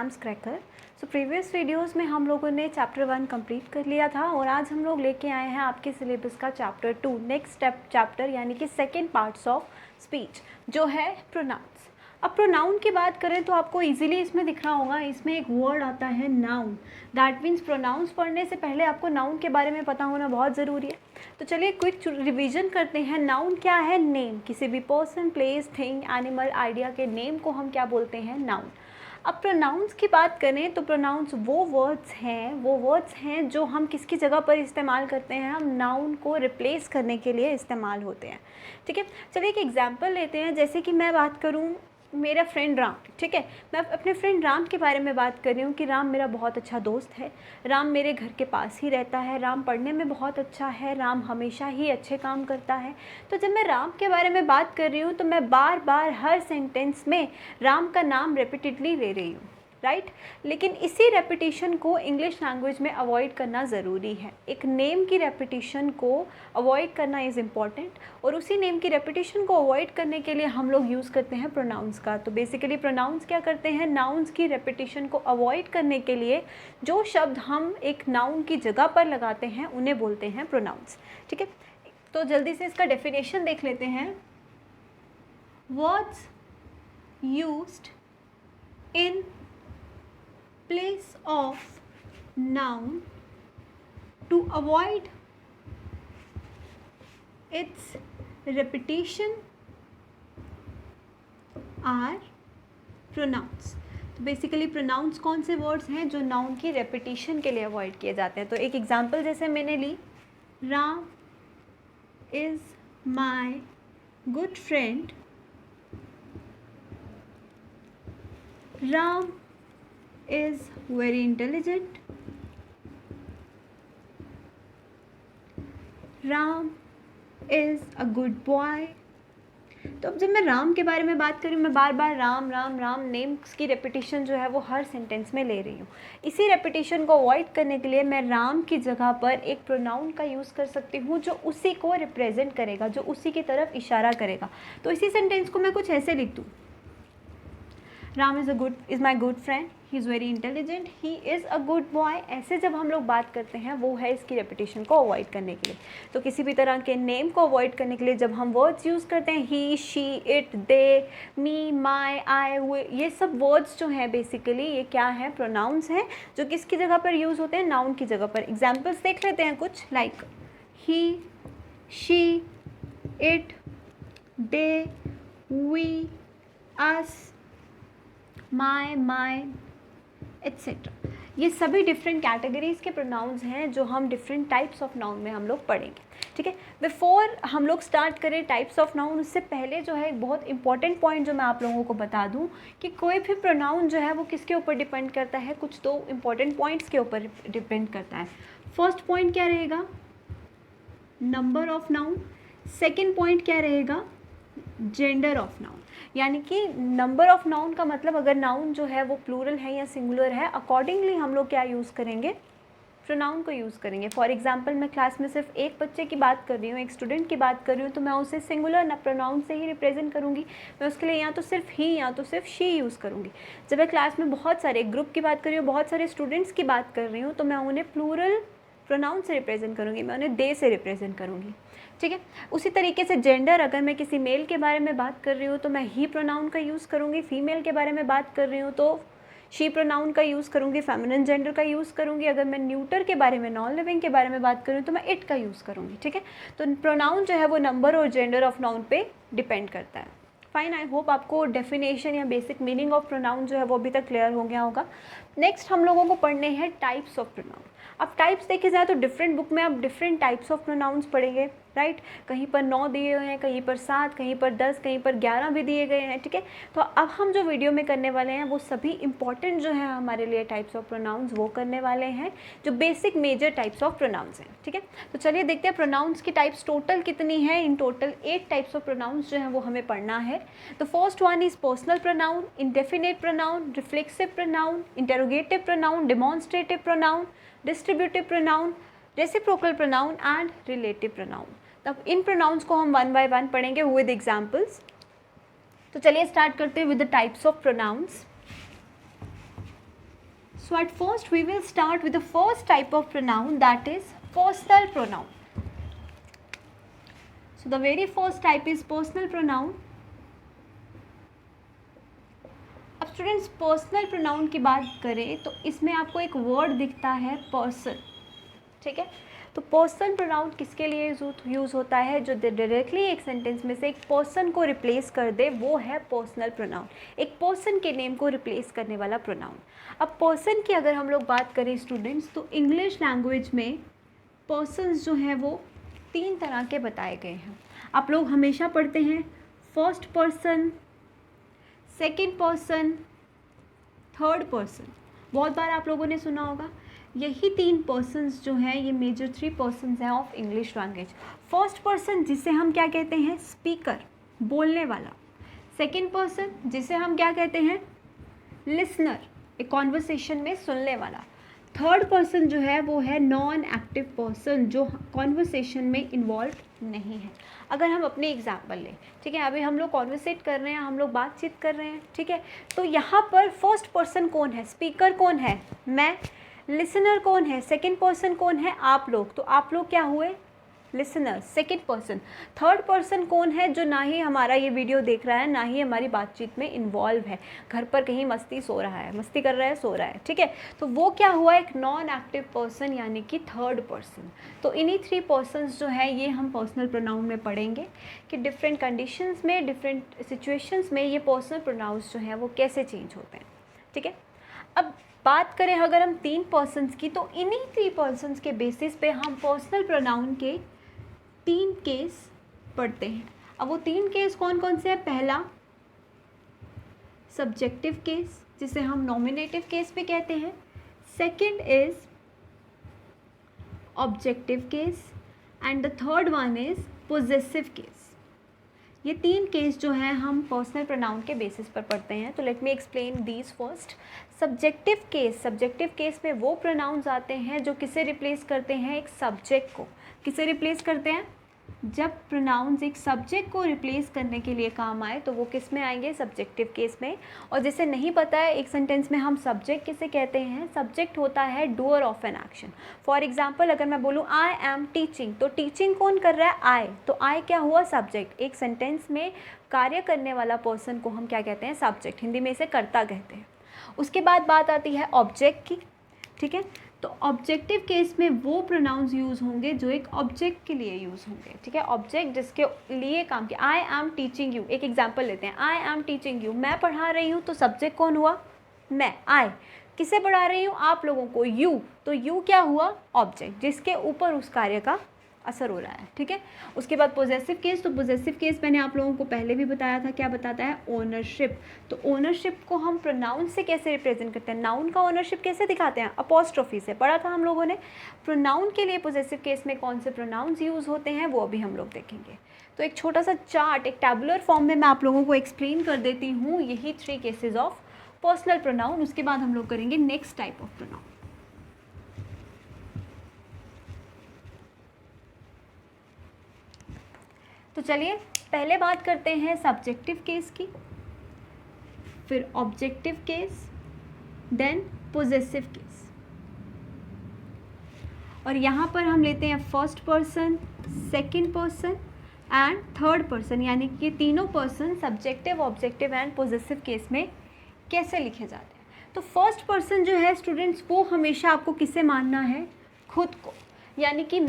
Exams cracker. So previous videos में हम लोगों ने चैप्टर 1 कंप्लीट कर लिया था और आज हम लोग लेके आए हैं आपके सिलेबस का चैप्टर 2 नेक्स्ट स्टेप चैप्टर यानी कि सेकेंड पार्ट्स ऑफ स्पीच जो है प्रोनाउंस। अब प्रोनाउन की बात करें तो आपको इजीली इसमें दिख रहा होगा, इसमें एक वर्ड आता है नाउन। दैट मीन्स प्रोनाउंस पढ़ने से पहले आपको नाउन के बारे में पता होना बहुत ज़रूरी है। तो चलिए क्विक रिवीजन करते हैं। नाउन क्या है? नेम। किसी भी person, place, thing, animal, idea के नेम को हम क्या बोलते हैं? नाउन। अब प्रोनाउंस की बात करें तो प्रोनाउंस वो वर्ड्स हैं जो हम किसकी जगह पर इस्तेमाल करते हैं? हम नाउन को रिप्लेस करने के लिए इस्तेमाल होते हैं। ठीक है, चलिए एक एग्जांपल लेते हैं। जैसे कि मैं बात करूं मेरा फ्रेंड राम, ठीक है, मैं अपने फ्रेंड राम के बारे में बात कर रही हूँ कि राम मेरा बहुत अच्छा दोस्त है, राम मेरे घर के पास ही रहता है, राम पढ़ने में बहुत अच्छा है, राम हमेशा ही अच्छे काम करता है। तो जब मैं राम के बारे में बात कर रही हूँ तो मैं बार बार हर सेंटेंस में राम का नाम रेपिटेडली ले रही हूँ, राइट। लेकिन इसी रेपिटेशन को इंग्लिश लैंग्वेज में अवॉइड करना ज़रूरी है। एक नेम की रेपिटेशन को अवॉइड करना इज़ इम्पॉर्टेंट और उसी नेम की रेपिटेशन को अवॉइड करने के लिए हम लोग यूज़ करते हैं प्रोनाउंस का। तो बेसिकली प्रोनाउंस क्या करते हैं? नाउन्स की रेपिटेशन को अवॉइड करने के लिए जो शब्द हम एक नाउन की जगह पर लगाते हैं उन्हें बोलते हैं प्रोनाउंस। ठीक है, तो जल्दी से इसका डेफिनेशन देख लेते हैं। Words used in place of noun to avoid its repetition are pronouns। तो बेसिकली प्रोनाउंस कौन से वर्ड्स हैं जो नाउन की रेपिटेशन के लिए अवॉइड किए जाते हैं? तो एक एग्जांपल जैसे मैंने ली, Ram is my good friend, Ram is very intelligent, Ram is a good boy। तो अब जब मैं राम के बारे में बात करूँ, मैं बार बार राम राम राम नेम्स की रेपिटेशन जो है वो हर सेंटेंस में ले रही हूँ। इसी रेपिटेशन को अवॉइड करने के लिए मैं राम की जगह पर एक प्रोनाउन का यूज़ कर सकती हूँ जो उसी को रिप्रेजेंट करेगा, जो उसी की तरफ इशारा करेगा। तो इसी सेंटेंस को मैं कुछ ऐसे लिख दूँ, Ram is my good friend, he is very intelligent, he is a good boy. ऐसे जब हम लोग बात करते हैं वो है इसकी रेपिटेशन को अवॉइड करने के लिए। तो किसी भी तरह के नेम को अवॉइड करने के लिए जब हम वर्ड्स यूज़ करते हैं, ही, शी, इट, दे, मी, माई, आई, वे, ये सब वर्ड्स जो हैं बेसिकली ये क्या हैं? प्रोनाउंस हैं जो किसकी जगह पर यूज़ होते हैं? नाउन की जगह पर। एग्जाम्पल्स देख लेते हैं कुछ, like he, she, it, they, we, us, my, mine, etcetera. ये सभी डिफरेंट कैटेगरीज़ के प्रोनाउंस हैं जो हम डिफरेंट टाइप्स ऑफ नाउन में हम लोग पढ़ेंगे। ठीक है, बिफोर हम लोग स्टार्ट करें टाइप्स ऑफ नाउन, उससे पहले जो है एक बहुत इंपॉर्टेंट पॉइंट जो मैं आप लोगों को बता दूं कि कोई भी प्रोनाउन जो है वो किसके ऊपर डिपेंड करता है? कुछ दो इंपॉर्टेंट पॉइंट्स के ऊपर डिपेंड करता है। फर्स्ट पॉइंट क्या रहेगा? Number of noun. Second point क्या रहेगा? Gender of noun. यानी कि नंबर ऑफ नाउन का मतलब अगर नाउन जो है वो प्लूरल है या सिंगुलर है, अकॉर्डिंगली हम लोग क्या यूज़ करेंगे? प्रोनाउन को यूज़ करेंगे। फॉर एग्जांपल मैं क्लास में सिर्फ एक बच्चे की बात कर रही हूँ, एक स्टूडेंट की बात कर रही हूँ, तो मैं उसे सिंगुलर ना प्रोनाउन से ही रिप्रेजेंट करूँगी। मैं उसके लिए या तो सिर्फ ही या तो सिर्फ शी यूज़ करूँगी। जब मैं क्लास में बहुत सारे ग्रुप की बात कर रही हूँ, बहुत सारे स्टूडेंट्स की बात कर रही हूँ, तो मैं उन्हें प्लूरल प्रोनाउन से रिप्रेजेंट करूँगी, मैं उन्हें दे से रिप्रेजेंट करूँगी। ठीक है, उसी तरीके से जेंडर, अगर मैं किसी मेल के बारे में बात कर रही हूँ तो मैं ही प्रोनाउन का यूज़ करूँगी। फीमेल के बारे में बात कर रही हूँ तो शी प्रोनाउन का यूज़ करूँगी, फेमिनिन जेंडर का यूज़ करूँगी। अगर मैं न्यूटर के बारे में, नॉन लिविंग के बारे में बात करूँ तो मैं इट का यूज़ करूँगी। ठीक है, तो प्रोनाउन जो है वो नंबर और जेंडर ऑफ नाउन पे डिपेंड करता है। फाइन, आई होप आपको डेफिनेशन या बेसिक मीनिंग ऑफ प्रोनाउन जो है वो अभी तक क्लियर हो गया होगा। नेक्स्ट हम लोगों को पढ़ने हैं टाइप्स ऑफ प्रोनाउन। अब टाइप्स देखे जाए तो डिफरेंट बुक में आप डिफरेंट टाइप्स ऑफ प्रोनाउंस पढ़ेंगे, राइट। कहीं पर 9 दिए हुए हैं, कहीं पर 7, कहीं पर 10, कहीं पर 11 भी दिए गए हैं। ठीक है, तो अब हम जो वीडियो में करने वाले हैं वो सभी इंपॉर्टेंट जो है हमारे लिए टाइप्स ऑफ प्रोनाउंस वो करने वाले हैं जो basic major types of pronouns हैं। ठीक है, तो चलिए देखते हैं प्रोनाउंस की टाइप्स टोटल कितनी है। In total 8 types of pronounce जो हैं वो हमें पढ़ना है। The first one is personal pronoun, indefinite pronoun, reflexive pronoun, interrogative pronoun, demonstrative pronoun, distributive pronoun, reciprocal pronoun and relative pronoun. तब इन प्रोनाउंस को हम वन बाय वन पढ़ेंगे विद एग्जांपल्स। तो चलिए स्टार्ट करते हैं with the types of pronounce. So at first we will start with the first type of pronoun, that is personal pronoun. So the very first type is personal pronoun. अब students personal pronoun की बात करें तो इसमें आपको एक word दिखता है पर्सन, ठीक है। तो पर्सनल प्रोनाउन किसके लिए यूज़ होता है? जो डायरेक्टली एक सेंटेंस में से एक पर्सन को रिप्लेस कर दे, वो है पर्सनल प्रोनाउन, एक पर्सन के नेम को रिप्लेस करने वाला प्रोनाउन। अब पर्सन की अगर हम लोग बात करें स्टूडेंट्स, तो इंग्लिश लैंग्वेज में पर्सन्स जो हैं वो 3 तरह के बताए गए हैं। आप लोग हमेशा पढ़ते हैं first person, second person, third person, बहुत बार आप लोगों ने सुना होगा। यही 3 पर्सन्स जो हैं ये मेजर 3 पर्सन्स हैं of English language. First person जिसे हम क्या कहते हैं? स्पीकर, बोलने वाला। सेकेंड पर्सन जिसे हम क्या कहते हैं? लिसनर, एक कॉन्वर्सेशन में सुनने वाला। थर्ड पर्सन जो है वो है नॉन एक्टिव पर्सन, जो कॉन्वर्सेशन में इन्वॉल्व नहीं है। अगर हम अपने एग्जाम्पल लें, ठीक है, अभी हम लोग कॉन्वर्सेट कर रहे हैं, हम लोग बातचीत कर रहे हैं, ठीक है, तो यहाँ पर फर्स्ट पर्सन कौन है? स्पीकर कौन है? मैं। लिसनर कौन है? सेकंड पर्सन कौन है? आप लोग। तो आप लोग क्या हुए? Listener, second person. Third person कौन है? जो ना ही हमारा ये वीडियो देख रहा है, ना ही हमारी बातचीत में इन्वॉल्व है, घर पर कहीं मस्ती सो रहा है, मस्ती कर रहा है, सो रहा है, ठीक है। तो वो क्या हुआ? एक नॉन एक्टिव पर्सन, यानी कि थर्ड पर्सन। तो इन्हीं 3 पर्सन्स जो है ये हम पर्सनल प्रोनाउन में पढ़ेंगे कि डिफरेंट कंडीशंस में, डिफरेंट सिचुएशंस में ये पर्सनल प्रोनाउंस जो हैं वो कैसे चेंज होते हैं, ठीक है। अब बात करें अगर हम 3 पर्सन्स की, तो इन्हीं 3 पर्सन्स के बेसिस पे हम पर्सनल प्रोनाउन के 3 केस पढ़ते हैं। अब वो 3 केस कौन कौन से हैं? पहला सब्जेक्टिव केस, जिसे हम नॉमिनेटिव केस भी कहते हैं। Second is objective case and the third one is possessive case. ये 3 केस जो हैं हम पर्सनल प्रोनाउन के बेसिस पर पढ़ते हैं। तो let me explain these first. Subjective case में वो प्रोनाउंस आते हैं जो किसे रिप्लेस करते हैं? एक सब्जेक्ट को। किसे रिप्लेस करते हैं? जब प्रोनाउंस एक सब्जेक्ट को रिप्लेस करने के लिए काम आए तो वो किस में आएंगे? सब्जेक्टिव केस में। और जिसे नहीं पता है, एक सेंटेंस में हम सब्जेक्ट किसे कहते हैं? सब्जेक्ट होता है doer of an action. For example अगर मैं बोलूँ आई एम टीचिंग, तो टीचिंग कौन कर रहा है? आई। तो आई क्या हुआ? सब्जेक्ट। एक सेंटेंस में कार्य करने वाला पर्सन को हम क्या कहते हैं? सब्जेक्ट। हिंदी में इसे कर्ता कहते हैं। उसके बाद बात आती है ऑब्जेक्ट की, ठीक है। तो ऑब्जेक्टिव केस में वो प्रोनाउंस यूज़ होंगे जो एक ऑब्जेक्ट के लिए यूज़ होंगे, ठीक है। ऑब्जेक्ट जिसके लिए काम किया। आई एम टीचिंग यू, एक एग्जांपल लेते हैं। आई एम टीचिंग यू, मैं पढ़ा रही हूँ, तो सब्जेक्ट कौन हुआ? मैं, आई। किसे पढ़ा रही हूँ? आप लोगों को, यू। तो यू क्या हुआ? ऑब्जेक्ट, जिसके ऊपर उस कार्य का असर हो रहा है, ठीक है। उसके बाद पोजेसिव केस। तो पोजेसिव केस मैंने आप लोगों को पहले भी बताया था, क्या बताता है? ओनरशिप। तो ओनरशिप को हम प्रोनाउन से कैसे रिप्रेजेंट करते हैं? नाउन का ओनरशिप कैसे दिखाते हैं? अपोस्ट्रोफी से। पढ़ा था हम लोगों ने। प्रोनाउन के लिए पोजेसिव केस में कौन से प्रोनाउंस यूज़ होते हैं वो अभी हम लोग देखेंगे। तो एक छोटा सा चार्ट, एक टैबुलर फॉर्म में मैं आप लोगों को एक्सप्लेन कर देती हूँ यही 3 केसेज ऑफ पर्सनल प्रोनाउन। उसके बाद हम लोग करेंगे नेक्स्ट टाइप ऑफ प्रोनाउन। तो चलिए पहले बात करते हैं सब्जेक्टिव केस की, फिर objective case, then possessive case. और यहाँ पर हम लेते हैं first person, second person and third person, यानी कि तीनों person subjective, objective and possessive case में कैसे लिखे जाते हैं। तो फर्स्ट पर्सन जो है स्टूडेंट्स, वो हमेशा आपको किसे मानना है? खुद को, यानी कि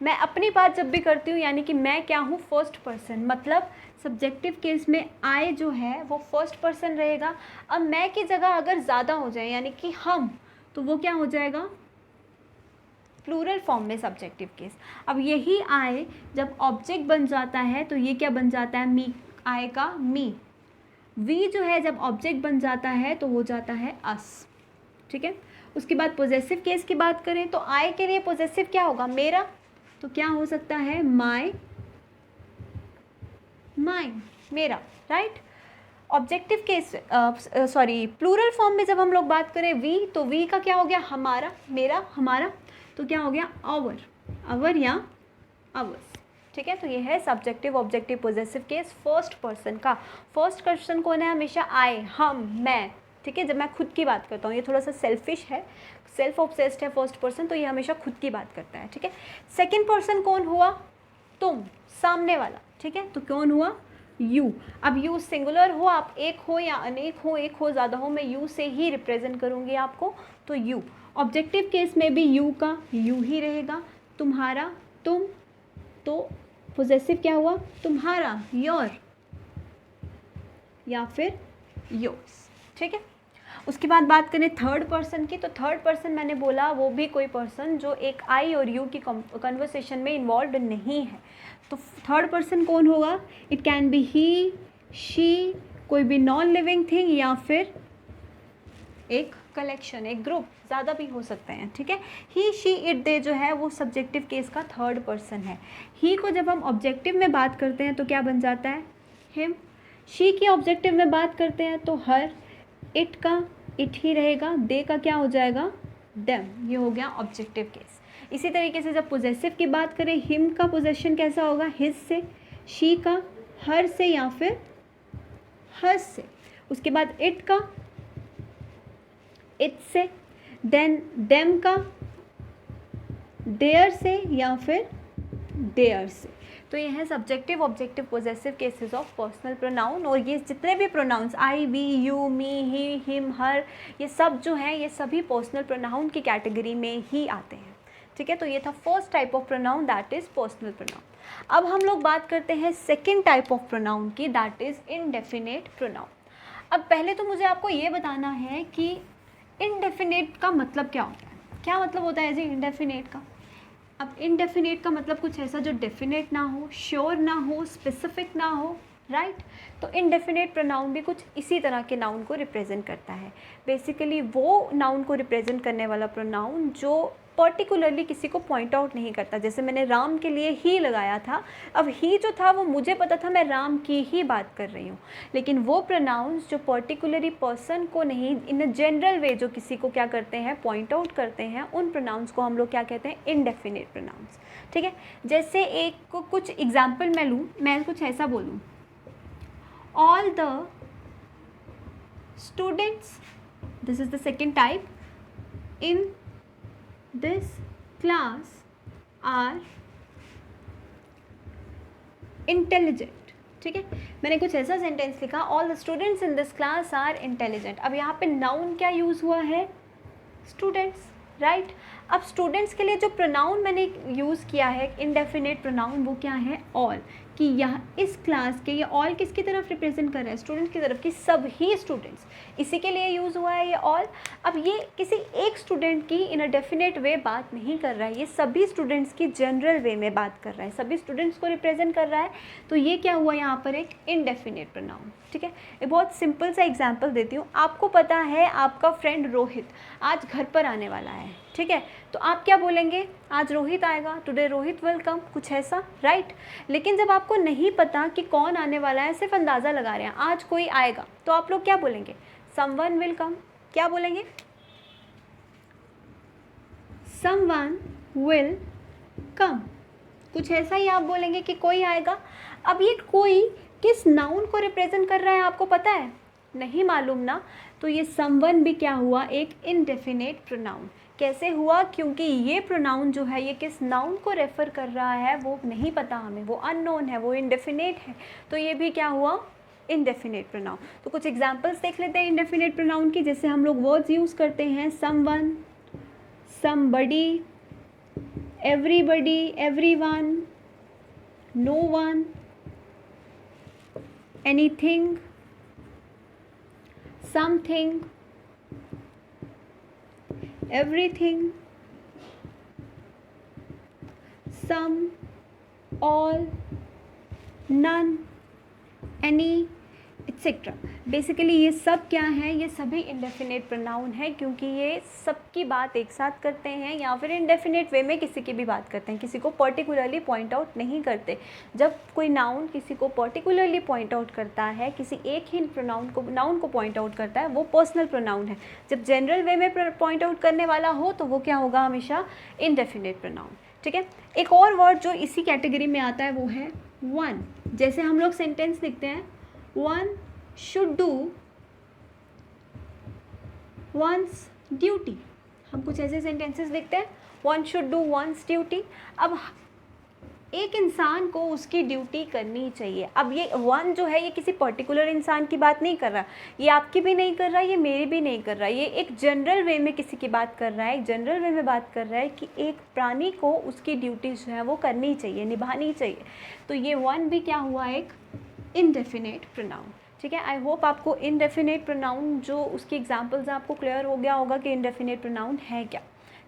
मैं अपनी बात जब भी करती हूँ, यानी कि मैं क्या हूँ? First person. मतलब सब्जेक्टिव केस में आई जो है वो फर्स्ट पर्सन रहेगा। अब मैं की जगह अगर ज़्यादा हो जाए, यानी कि हम, तो वो क्या हो जाएगा? प्लूरल फॉर्म में सब्जेक्टिव केस। अब यही आई जब ऑब्जेक्ट बन जाता है तो ये क्या बन जाता है? मी, आई का मी। वी जो है जब ऑब्जेक्ट बन जाता है तो हो जाता है अस, ठीक है। उसके बाद पोजेसिव केस की बात करें तो आई के लिए पोजेसिव क्या होगा? मेरा। तो क्या हो सकता है? माई, माइन, मेरा, right. Objective case, plural form में जब हम लोग बात करें वी, तो वी का क्या हो गया? हमारा, मेरा, हमारा। तो क्या हो गया? आवर, आवर या आवर्स, ठीक है। तो ये है subjective, objective, possessive case first person का। फर्स्ट पर्सन कौन है? हमेशा आई, हम, मैं, ठीक ठीक है। जब मैं खुद की बात करता हूँ, ये थोड़ा सा सेल्फिश है, सेल्फ ऑब्सेस्ड है फर्स्ट पर्सन, तो ये हमेशा खुद की बात करता है, ठीक है। सेकेंड पर्सन कौन हुआ? तुम, सामने वाला, ठीक है। तो कौन हुआ? यू। अब यू सिंगुलर हो, आप एक हो या अनेक हो, एक हो ज़्यादा हो, मैं यू से ही रिप्रेजेंट करूँगी आपको, तो यू। ऑब्जेक्टिव केस में भी यू का यू ही रहेगा, तुम्हारा, तुम, तो पोजेसिव क्या हुआ? तुम्हारा, योर या फिर योर्स, ठीक है। उसके बाद बात करें थर्ड पर्सन की, तो थर्ड पर्सन मैंने बोला वो भी कोई पर्सन जो एक आई और यू की कन्वर्सेशन में इन्वॉल्व नहीं है। तो थर्ड पर्सन कौन होगा? It can be he, she, कोई भी नॉन लिविंग थिंग, या फिर एक कलेक्शन, एक ग्रुप, ज़्यादा भी हो सकते हैं, ठीक है। ही, शी, इट, दे जो है वो सब्जेक्टिव केस का थर्ड पर्सन है। ही को जब हम ऑब्जेक्टिव में बात करते हैं तो क्या बन जाता है? हिम। शी की ऑब्जेक्टिव में बात करते हैं तो हर। इट का इट ही रहेगा, दे का क्या हो जाएगा? देम। ये हो गया ऑब्जेक्टिव केस। इसी तरीके से जब पोजेसिव की बात करें, हिम का पोजेशन कैसा होगा? हिज से, शी का हर से या फिर हर्स से। उसके बाद इट का इट से, देन देम का देयर से या फिर देयर से। तो ये है subjective, objective, possessive cases of personal pronoun. और ये जितने भी pronouns I, we, you, me, he, him, her, ये सब जो हैं ये सभी पर्सनल प्रोनाउन की कैटेगरी में ही आते हैं, ठीक है। तो ये था first type of pronoun, that is personal pronoun. अब हम लोग बात करते हैं सेकेंड टाइप ऑफ प्रोनाउन की, दैट इज़ इनडेफिनेट प्रोनाउन। अब पहले तो मुझे आपको ये बताना है कि इनडेफिनेट का मतलब क्या होता है। क्या मतलब होता है जी इनडेफिनेट का? अब इनडेफिनेट का मतलब कुछ ऐसा जो डेफिनेट ना हो, श्योर ना हो, स्पेसिफिक ना हो, राइट। तो इनडेफिनेट प्रोनाउन भी कुछ इसी तरह के नाउन को रिप्रेजेंट करता है। बेसिकली वो नाउन को रिप्रेजेंट करने वाला प्रोनाउन जो पर्टिकुलरली किसी को पॉइंट आउट नहीं करता। जैसे मैंने राम के लिए ही लगाया था, अब ही जो था वो मुझे पता था मैं राम की ही बात कर रही हूँ, लेकिन वो प्रोनाउंस जो पर्टिकुलरली पर्सन को नहीं, इन अ जनरल वे जो किसी को क्या करते हैं, पॉइंट आउट करते हैं, उन प्रोनाउंस को हम लोग क्या कहते हैं? इनडेफिनेट प्रोनाउंस, ठीक है। जैसे एक कुछ एग्जाम्पल मैं लूँ, मैं कुछ ऐसा बोलूँ, all the students, this is the second type, in this class are intelligent, ठीक है। मैंने कुछ ऐसा सेंटेंस लिखा, all the students in this class are intelligent. अब यहाँ पे नाउन क्या यूज़ हुआ है? Students, right. अब स्टूडेंट्स के लिए जो प्रोनाउन मैंने यूज़ किया है इनडेफिनेट प्रोनाउन, वो क्या है? ऑल। कि यह इस क्लास के, ये ऑल किसकी तरफ रिप्रेजेंट कर रहा है? स्टूडेंट्स की तरफ, कि सभी स्टूडेंट्स, इसी के लिए यूज़ हुआ है ये ऑल। अब ये किसी एक स्टूडेंट की इन अ डेफिनेट वे बात नहीं कर रहा है, ये सभी स्टूडेंट्स की जनरल वे में बात कर रहा है, सभी स्टूडेंट्स को रिप्रेजेंट कर रहा है। तो ये क्या हुआ यहाँ पर? एक इनडेफिनेट प्रोनाउन, ठीक है। एक बहुत सिंपल सा एग्जाम्पल देती हूँ। आपको पता है आपका फ्रेंड रोहित आज घर पर आने वाला है, ठीक है। तो आप क्या बोलेंगे? आज रोहित आएगा, टुडे रोहित विल कम, कुछ ऐसा, राइट। लेकिन जब आपको नहीं पता कि कौन आने वाला है, सिर्फ अंदाज़ा लगा रहे हैं आज कोई आएगा, तो आप लोग क्या बोलेंगे? Someone will come. क्या बोलेंगे? समवन विल कम, कुछ ऐसा ही आप बोलेंगे कि कोई आएगा। अब ये कोई किस नाउन को रिप्रेजेंट कर रहा है आपको पता है? नहीं मालूम ना। तो ये समवन भी क्या हुआ? एक इनडेफिनेट प्रोनाउन। कैसे हुआ? क्योंकि ये प्रोनाउन जो है ये किस नाउन को रेफ़र कर रहा है वो नहीं पता हमें, वो अननोन है, वो इनडेफिनेट है। तो ये भी क्या हुआ? Indefinite pronoun. तो कुछ एग्जांपल्स देख लेते हैं इनडेफिनेट प्रोनाउन की। जैसे हम लोग वर्ड्स यूज़ करते हैं, someone, somebody, everybody, everyone, no one, anything, something, everything, some, all, none, any, etc. Basically ये सब क्या है? ये सभी इंडेफिनेट प्रोनाउन है, क्योंकि ये सबकी बात एक साथ करते हैं या फिर इंडेफिनेट वे में किसी की भी बात करते हैं, किसी को पर्टिकुलरली पॉइंट आउट नहीं करते। जब कोई नाउन किसी को पर्टिकुलरली पॉइंट आउट करता है, किसी एक ही नाउन को पॉइंट आउट करता है, वो पर्सनल प्रोनाउन है। जब जनरल वे में पॉइंट आउट करने वाला हो तो वो क्या होगा? हमेशा इनडेफिनेट प्रोनाउन, ठीक है। एक और वर्ड जो इसी कैटेगरी में आता है वो है वन। जैसे हम लोग सेंटेंस लिखते हैं, one should do once duty. हम कुछ ऐसे सेंटेंसेस लिखते हैं, one should do once duty. अब एक इंसान को उसकी ड्यूटी करनी चाहिए। अब ये वन जो है ये किसी पर्टिकुलर इंसान की बात नहीं कर रहा, ये आपकी भी नहीं कर रहा, ये मेरी भी नहीं कर रहा, ये एक जनरल वे में किसी की बात कर रहा है, एक जनरल वे में बात कर रहा है कि एक प्राणी को उसकी ड्यूटी जो है वो करनी चाहिए, निभानी चाहिए। तो ये वन भी क्या हुआ, एक इनडेफिनेट प्रोनाउन। ठीक है, आई होप आपको इनडेफिनेट प्रोनाउन जो उसकी एग्जाम्पल्स आपको क्लियर हो गया होगा कि इनडेफिनेट प्रोनाउन है क्या।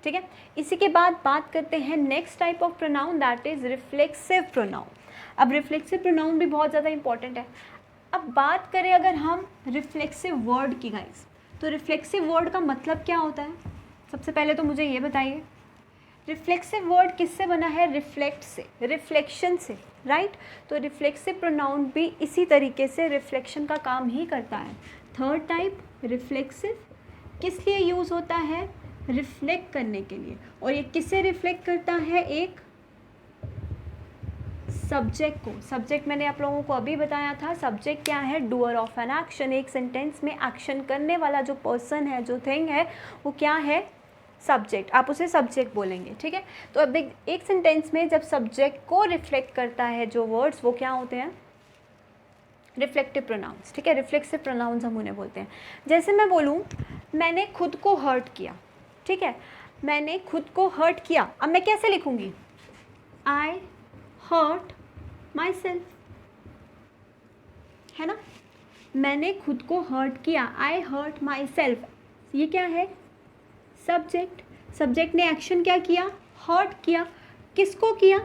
ठीक है, इसी के बाद बात करते हैं next type of pronoun, that is reflexive pronoun. अब रिफ्लेक्सिव प्रोनाउन भी बहुत ज़्यादा इंपॉर्टेंट है। अब बात करें अगर हम रिफ्लेक्सिव वर्ड की गाइस, तो रिफ्लेक्सिव वर्ड का मतलब क्या होता है? सबसे पहले तो मुझे ये बताइए, रिफ्लेक्सिव वर्ड किससे बना है? रिफ्लेक्ट से, रिफ्लेक्शन से, राइट। तो रिफ्लेक्सिव प्रोनाउन भी इसी तरीके से रिफ्लेक्शन का काम ही करता है। थर्ड टाइप रिफ्लेक्सिव किस लिए यूज़ होता है? रिफ्लेक्ट करने के लिए। और ये किसे रिफ्लेक्ट करता है? एक सब्जेक्ट को। सब्जेक्ट मैंने आप लोगों को अभी बताया था, सब्जेक्ट क्या है? Doer of an action. एक सेंटेंस में एक्शन करने वाला जो पर्सन है, जो थिंग है, वो क्या है? सब्जेक्ट। आप उसे सब्जेक्ट बोलेंगे। ठीक है, तो अब एक सेंटेंस में जब सब्जेक्ट को रिफ्लेक्ट करता है जो वर्ड्स, वो क्या होते हैं? Reflective pronouns. ठीक है, रिफ्लेक्सिव प्रोनाउंस हम उन्हें बोलते हैं। जैसे मैं बोलूँ मैंने खुद को हर्ट किया। ठीक है, मैंने खुद को हर्ट किया। अब मैं कैसे लिखूंगी? आई हर्ट माई सेल्फ, है ना। मैंने खुद को हर्ट किया, आई हर्ट माई सेल्फ। ये क्या है? सब्जेक्ट। सब्जेक्ट ने एक्शन क्या किया? हर्ट किया। किसको किया?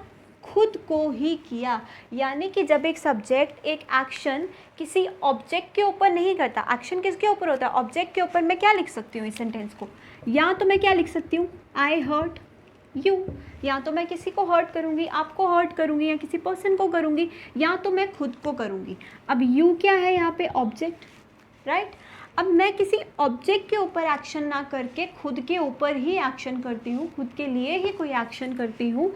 खुद को ही किया। यानी कि जब एक सब्जेक्ट एक एक्शन किसी ऑब्जेक्ट के ऊपर नहीं करता, एक्शन किसके ऊपर होता है? ऑब्जेक्ट के ऊपर। मैं क्या लिख सकती हूँ इस सेंटेंस को? या तो मैं क्या लिख सकती हूँ? आई हर्ट यू। या तो मैं किसी को हर्ट करूँगी, आपको हर्ट करूँगी, या किसी पर्सन को करूँगी, या तो मैं खुद को करूँगी। अब यू क्या है यहाँ पे? Object, right. अब मैं किसी ऑब्जेक्ट के ऊपर एक्शन ना करके खुद के ऊपर ही एक्शन करती हूँ, खुद के लिए ही कोई एक्शन करती हूँ।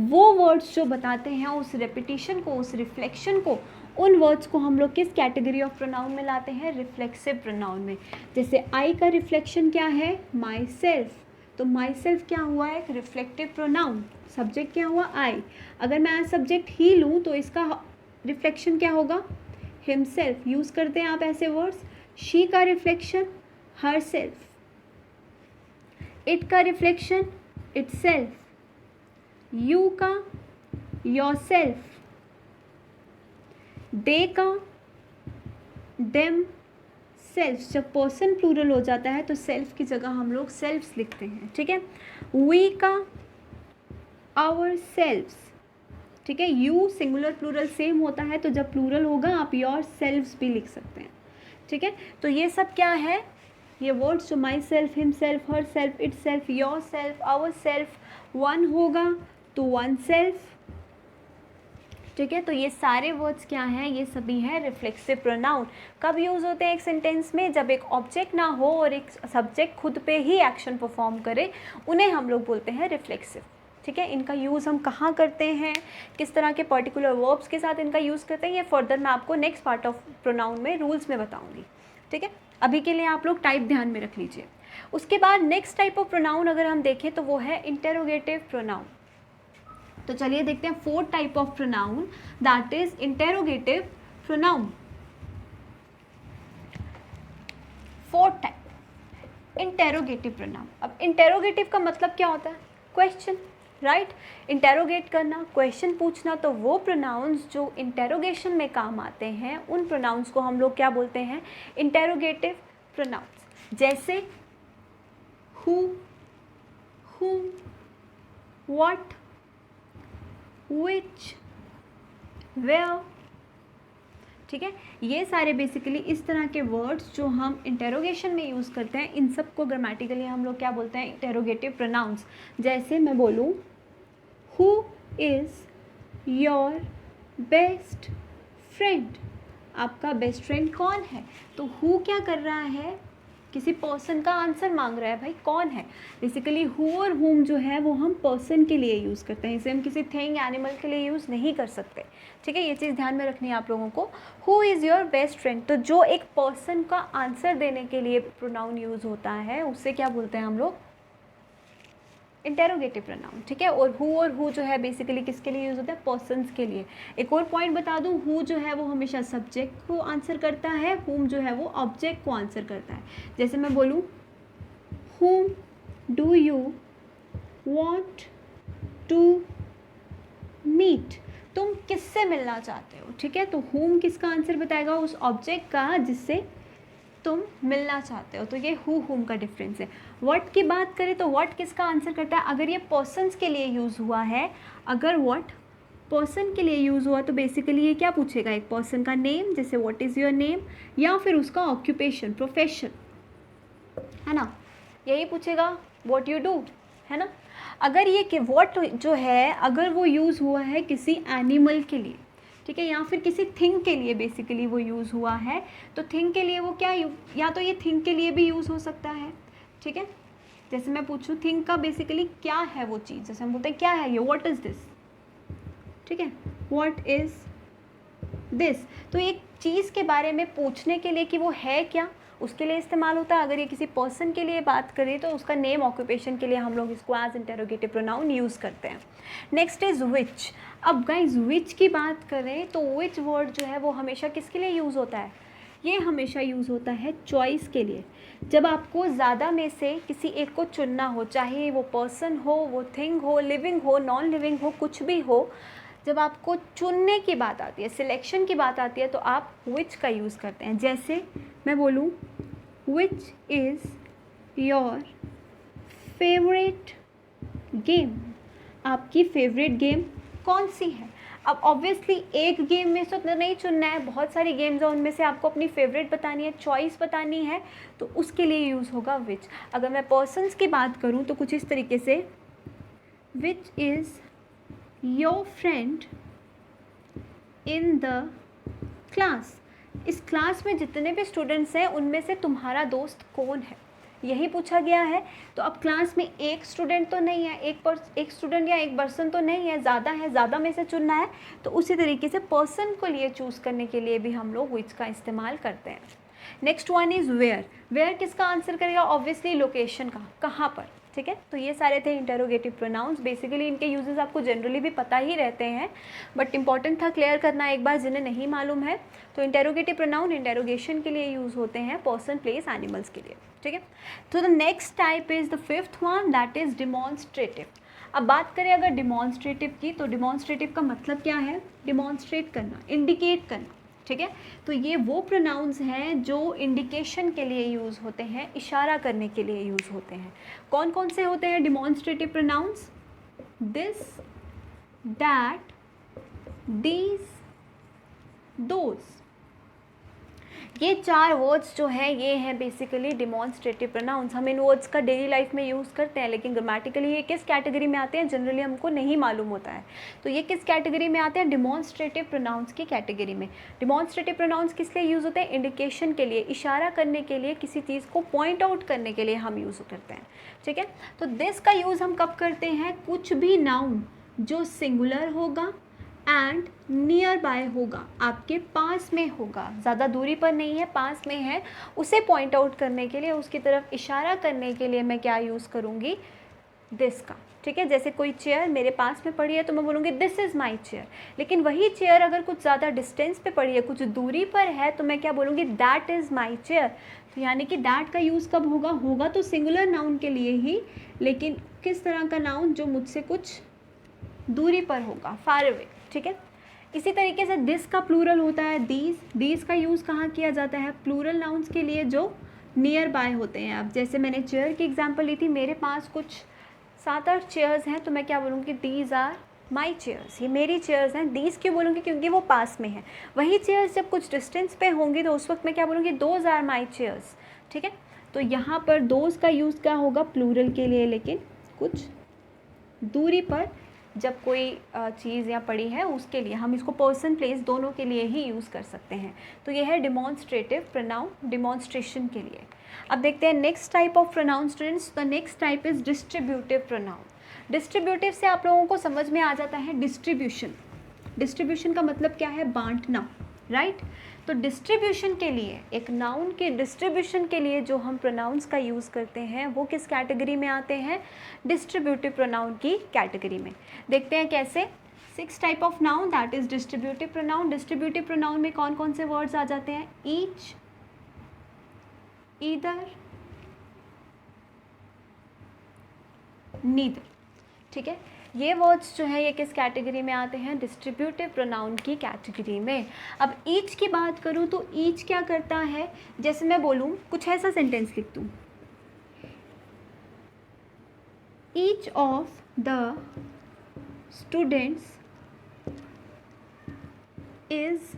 वो वर्ड्स जो बताते हैं उस रेपिटिशन को, उस रिफ्लेक्शन को, उन वर्ड्स को हम लोग किस कैटेगरी ऑफ प्रोनाउन में लाते हैं? रिफ्लेक्सिव प्रोनाउन में। जैसे आई का रिफ्लेक्शन क्या है? My self. तो माई सेल्फ क्या हुआ? एक रिफ्लेक्टिव प्रोनाउन। सब्जेक्ट क्या हुआ? आई। अगर मैं आज सब्जेक्ट ही लूँ तो इसका रिफ्लेक्शन क्या होगा? हिमसेल्फ। यूज़ करते हैं आप ऐसे वर्ड्स। शी का रिफ्लेक्शन हर सेल्फ। इट का रिफ्लेक्शन इट सेल्फ। यू का योर सेल्फ। दे का देम सेल्फ। जब पर्सन प्लूरल हो जाता है तो सेल्फ की जगह हम लोग सेल्फ्स लिखते हैं। ठीक है, वी का आवर सेल्फ्स। ठीक है, यू सिंगुलर प्लूरल सेम होता है, तो जब प्लूरल होगा आप योर सेल्फ्स भी लिख सकते हैं। ठीक है, तो ये सब क्या है? ये वर्ड्स जो myself, himself, herself, itself, yourself, ourself, one होगा तो वन सेल्फ। ठीक है, तो ये सारे वर्ड्स क्या हैं? ये सभी हैं रिफ्लेक्सिव प्रोनाउन। कब यूज़ होते हैं एक सेंटेंस में? जब एक ऑब्जेक्ट ना हो और एक सब्जेक्ट खुद पे ही एक्शन परफॉर्म करे, उन्हें हम लोग बोलते हैं रिफ्लेक्सिव। ठीक है, इनका यूज़ हम कहाँ करते हैं, किस तरह के पर्टिकुलर वर्ब्स के साथ इनका यूज़ करते हैं, ये फर्दर मैं आपको नेक्स्ट पार्ट ऑफ प्रोनाउन में रूल्स में बताऊँगी। ठीक है, अभी के लिए आप लोग टाइप ध्यान में रख लीजिए। उसके बाद नेक्स्ट टाइप ऑफ प्रोनाउन अगर हम देखें तो वो है इंटेरोगेटिव प्रोनाउन। तो चलिए देखते हैं fourth type of pronoun, that is interrogative pronoun. Fourth type interrogative pronoun. अब इंटेरोगेटिव का मतलब क्या होता है? Question, right. इंटेरोगेट करना, क्वेश्चन पूछना। तो वो प्रोनाउंस जो इंटेरोगेशन में काम आते हैं उन प्रोनाउंस को हम लोग क्या बोलते हैं? Interrogative pronounce. जैसे who, whom, what, which, where। ठीक है, ये सारे बेसिकली इस तरह के वर्ड्स जो हम इंटेरोगेशन में यूज़ करते हैं, इन सब को ग्रामेटिकली हम लोग क्या बोलते हैं? Interrogative pronounce. जैसे मैं बोलूँ who is your best friend, आपका बेस्ट फ्रेंड कौन है? तो हु क्या कर रहा है? किसी पर्सन का आंसर मांग रहा है, भाई कौन है। बेसिकली हु और हुम जो है वो हम पर्सन के लिए यूज़ करते हैं, इसे हम किसी थिंग एनिमल के लिए यूज़ नहीं कर सकते, ठीक है। ये चीज़ ध्यान में रखनी है आप लोगों को। Who is your best friend, तो जो एक पर्सन का आंसर देने के लिए प्रोनाउन यूज़ होता है उससे क्या बोलते हैं हम लोग, इंटेरोगेटिव प्रोनाउन, ठीक है। और हु जो है बेसिकली किसके लिए यूज़ होता है, पर्सन्स के लिए। एक और पॉइंट बता दूं, हु जो है वो हमेशा सब्जेक्ट को आंसर करता है, हुम जो है वो ऑब्जेक्ट को आंसर करता है। जैसे मैं बोलूँ whom do you want to meet, तुम किससे मिलना चाहते हो, ठीक है। तो हुम किसका आंसर बताएगा, उस ऑब्जेक्ट का जिससे तुम मिलना चाहते हो। तो ये हु हुम का डिफरेंस है। व्हाट की बात करें तो व्हाट किसका आंसर करता है, अगर ये पर्सन्स के लिए यूज़ हुआ है, अगर व्हाट पर्सन के लिए यूज़ हुआ तो बेसिकली ये क्या पूछेगा, एक पर्सन का नेम, जैसे व्हाट इज़ योर नेम, या फिर उसका ऑक्यूपेशन, प्रोफेशन, है ना, यही पूछेगा, व्हाट यू डू, है ना। अगर ये कि व्हाट जो है अगर वो यूज़ हुआ है किसी एनिमल के लिए, ठीक है, या फिर किसी थिंग के लिए बेसिकली वो यूज़ हुआ है, तो थिंग के लिए वो क्या या तो ये थिंग के लिए भी यूज़ हो सकता है, ठीक है। जैसे मैं पूछूं थिंग का बेसिकली क्या है वो चीज़, जैसे हम बोलते हैं क्या है ये, व्हाट इज़ दिस, ठीक है, व्हाट इज़ दिस। तो एक चीज़ के बारे में पूछने के लिए कि वो है क्या, उसके लिए इस्तेमाल होता है। अगर ये किसी पर्सन के लिए बात करें तो उसका नेम, ऑक्यूपेशन के लिए हम लोग इसको एज इंटेरोगेटिव प्रोनाउन यूज़ करते हैं। Next is which. अब गाइज विच की बात करें तो विच वर्ड जो है वो हमेशा किसके लिए यूज़ होता है, ये हमेशा यूज़ होता है चॉइस के लिए। जब आपको ज़्यादा में से किसी एक को चुनना हो, चाहे वो पर्सन हो, वो थिंग हो, लिविंग हो, नॉन लिविंग हो, कुछ भी हो, जब आपको चुनने की बात आती है, सिलेक्शन की बात आती है, तो आप विच का यूज़ करते हैं। जैसे मैं बोलूँ which is your favourite game, आपकी फेवरेट गेम कौन सी है। अब ऑब्वियसली एक गेम में से तो नहीं चुनना है, बहुत सारी गेम्स हैं, उनमें से आपको अपनी फेवरेट बतानी है, चॉइस बतानी है, तो उसके लिए यूज़ होगा विच। अगर मैं पर्सन्स की बात करूँ तो कुछ इस तरीके से, which is your friend in the class, इस क्लास में जितने भी स्टूडेंट्स हैं उनमें से तुम्हारा दोस्त कौन है, यही पूछा गया है। तो अब क्लास में एक स्टूडेंट तो नहीं है, एक स्टूडेंट या एक पर्सन तो नहीं है, ज़्यादा में से चुनना है, तो उसी तरीके से पर्सन को लिए चूज़ करने के लिए भी हम लोग विच का इस्तेमाल करते हैं। Next one is where. Where किसका आंसर करेगा, ऑब्वियसली लोकेशन का, कहाँ पर, ठीक है। तो ये सारे थे इंटेरोगेटिव प्रोनाउंस। बेसिकली इनके यूजेस आपको जनरली भी पता ही रहते हैं, बट इंपॉर्टेंट था क्लियर करना एक बार जिन्हें नहीं मालूम है। तो इंटेरोगेटिव प्रोनाउन इंटेरोगेशन के लिए यूज़ होते हैं, पर्सन, प्लेस, एनिमल्स के लिए, ठीक है। तो the next type is the fifth one, that is demonstrative. अब बात करें अगर डिमॉन्स्ट्रेटिव की, तो डिमॉन्स्ट्रेटिव का मतलब क्या है, डिमॉन्स्ट्रेट करना, इंडिकेट करना, ठीक है। तो ये वो प्रोनाउंस हैं जो इंडिकेशन के लिए यूज़ होते हैं, इशारा करने के लिए यूज़ होते हैं। कौन कौन से होते हैं demonstrative pronounce, this, that, these, those. ये चार वर्ड्स जो हैं ये हैं बेसिकली डिमॉन्स्ट्रेटिव प्रोनाउंस। हम इन वर्ड्स का डेली लाइफ में यूज़ करते हैं, लेकिन ग्रामेटिकली ये किस कैटेगरी में आते हैं जनरली हमको नहीं मालूम होता है। तो ये किस कैटेगरी में आते हैं, डिमॉन्स्ट्रेटिव प्रोनाउंस की कैटेगरी में। डिमॉन्स्ट्रेटिव प्रोनाउंस किस लिए यूज़ होते हैं, इंडिकेशन के लिए, इशारा करने के लिए, किसी चीज़ को पॉइंट आउट करने के लिए हम यूज़ करते हैं, ठीक है। तो दिस का यूज़ हम कब करते हैं, कुछ भी नाउन जो सिंगुलर होगा एंड नियर बाय होगा, आपके पास में होगा, ज़्यादा दूरी पर नहीं है, पास में है, उसे पॉइंट आउट करने के लिए, उसकी तरफ इशारा करने के लिए मैं क्या यूज़ करूँगी, दिस का, ठीक है। जैसे कोई चेयर मेरे पास में पड़ी है तो मैं बोलूँगी दिस इज़ माई चेयर, लेकिन वही चेयर अगर कुछ ज़्यादा डिस्टेंस पे पड़ी है, कुछ दूरी पर है, तो मैं क्या बोलूँगी, दैट इज़ माई चेयर। तो यानी कि दैट का यूज़ कब होगा, होगा तो सिंगुलर नाउन के लिए ही, लेकिन किस तरह का नाउन, जो मुझसे कुछ दूरी पर होगा, फार अवे, ठीक है। इसी तरीके से दिस का प्लूरल होता है दीज। दीज का यूज़ कहाँ किया जाता है, प्लूरल नाउन्स के लिए जो नियर बाय होते हैं। अब जैसे मैंने चेयर की एग्जांपल ली थी, मेरे पास कुछ 7-8 चेयर्स हैं, तो मैं क्या बोलूँगी, दीज आर माई चेयर्स, ये मेरी चेयर्स हैं। दीज क्यों बोलूँगी, क्योंकि वो पास में है। वही चेयर्स जब कुछ डिस्टेंस पे होंगी तो उस वक्त मैं क्या बोलूँगी, दोज आर माई चेयर्स, ठीक है। तो यहाँ पर दोज का यूज़ क्या होगा, प्लूरल के लिए, लेकिन कुछ दूरी पर जब कोई चीज़ या पड़ी है उसके लिए हम इसको पर्सन प्लेस दोनों के लिए ही यूज़ कर सकते हैं। तो ये है डिमॉन्स्ट्रेटिव प्रोनाउन, डिमॉन्स्ट्रेशन के लिए। अब देखते हैं next type of pronoun students. The next type is distributive pronoun. Distributive से आप लोगों को समझ में आ जाता है डिस्ट्रीब्यूशन। डिस्ट्रीब्यूशन का मतलब क्या है? बांटना, राइट। तो डिस्ट्रीब्यूशन के लिए, एक नाउन के डिस्ट्रीब्यूशन के लिए जो हम प्रोनाउंस का यूज़ करते हैं वो किस कैटेगरी में आते हैं? डिस्ट्रीब्यूटिव प्रोनाउन की कैटेगरी में। देखते हैं कैसे। 6 type of noun that is distributive pronoun. Distributive pronoun में कौन कौन से वर्ड्स आ जाते हैं? ईच, ईदर, नीदर, ठीक है। ये वर्ड्स जो है ये किस कैटेगरी में आते हैं? डिस्ट्रीब्यूटिव प्रोनाउन की कैटेगरी में। अब ईच की बात करूँ तो ईच क्या करता है? जैसे मैं बोलूँ, कुछ ऐसा सेंटेंस लिख दूँ, each of the students is,